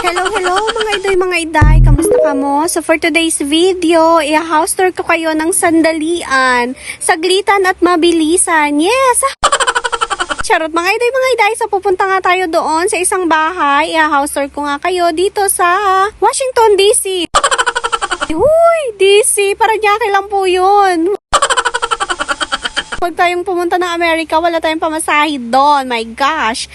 Hello mga idoy, mga iday. Kamusta ka mo? So for today's video, i-house tour ko kayo ng sandalian, saglitan at mabilisan. Yes! Charot mga iday, mga iday. So pupunta nga tayo doon sa isang bahay. I-house tour ko nga kayo dito sa Washington, D.C. Huy! D.C. Paranaque lang po yun. Huwag tayong pumunta ng Amerika, wala tayong pamasahe doon. My gosh!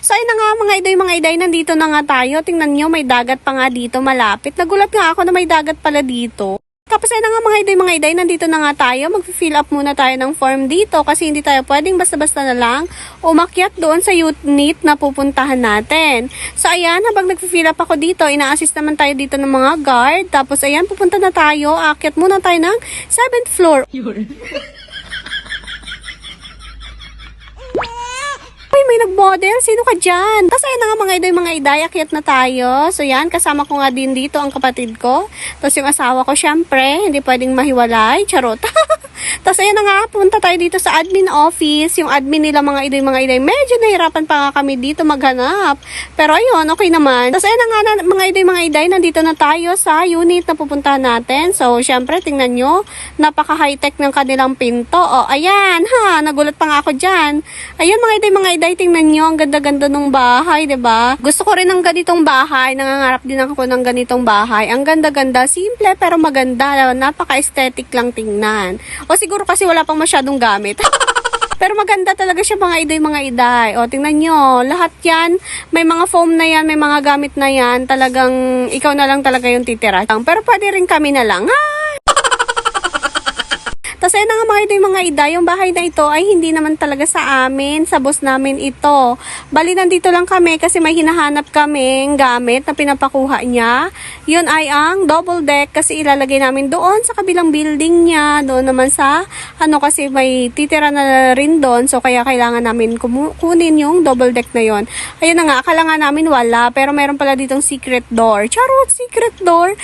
So ayun na nga mga iday, nandito na nga tayo. Tingnan nyo, may dagat pa nga dito malapit. Nagulat nga ako na may dagat pala dito. Tapos ayun na nga mga iday, nandito na nga tayo. Mag-fill up muna tayo ng form dito kasi hindi tayo pwedeng basta-basta na lang umakyat doon sa unit na pupuntahan natin. So ayan, habang nag-fill up ako dito, ina-assist naman tayo dito ng mga guard. Tapos ayan, pupunta na tayo. Aakyat muna tayo ng 7th floor. Uy, may nag-model. Sino ka dyan? Tapos ayun na nga mga iday, akyat na tayo. So yan, kasama ko nga din dito ang kapatid ko. Tapos yung asawa ko, syempre, hindi pwedeng mahiwalay. Charot. Tapos ayun na nga, punta tayo dito sa admin office. Yung admin nila mga iday, medyo nahirapan pa nga kami dito maghanap. Pero ayun, okay naman. Tapos ayun na nga mga iday, nandito na tayo sa unit na pupuntahan natin. So syempre, tingnan nyo, napaka-high-tech ng kanilang pinto. O, ayan, ha, nagulat pa nga ako dyan. Ayun mga iday, tingnan nyo, ang ganda-ganda ng bahay, 'di ba? Gusto ko rin ng ganitong bahay, nangangarap din ako ng ganitong bahay. Ang ganda-ganda, simple pero maganda, napaka-aesthetic lang tingnan. O siguro kasi wala pang masyadong gamit. Pero maganda talaga siya mga iday. O tingnan nyo, lahat yan, may mga foam na yan, may mga gamit na yan, talagang ikaw na lang talaga yung titira. Pero pwede rin kami na lang, ha? Tapos ayun na nga mga iday, yung bahay na ito ay hindi naman talaga sa amin, sa boss namin ito. Bali nandito lang kami kasi may hinahanap kaming gamit na pinapakuha niya. Yun ay ang double deck kasi ilalagay namin doon sa kabilang building niya. Doon naman sa, kasi may titira na rin doon. So kaya kailangan namin kunin yung double deck na yon. Ayun na nga, akala nga namin wala, pero meron pala ditong secret door. Charot, secret door!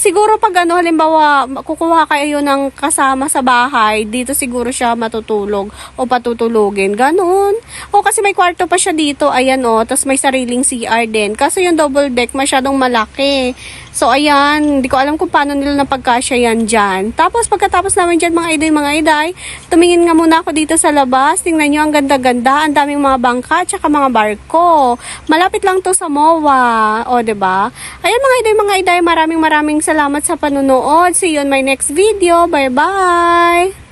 Siguro pag halimbawa, kukuha kayo ng kasama sa bahay, dito siguro siya matutulog o patutulogin. Ganon. O kasi may kwarto pa siya dito, ayan o, tas may sariling CR din. Kasi yung double deck masyadong malaki. So ayan, hindi ko alam kung paano nila napagkasya yan dyan. Tapos pagkatapos namin dyan mga iday, tumingin nga muna ako dito sa labas. Tingnan nyo, ang ganda-ganda, ang daming mga bangka, tsaka mga barko. Malapit lang to sa MOA. O, diba? Ayan mga iday, maraming salamat sa panunood. See you on my next video. Bye-bye!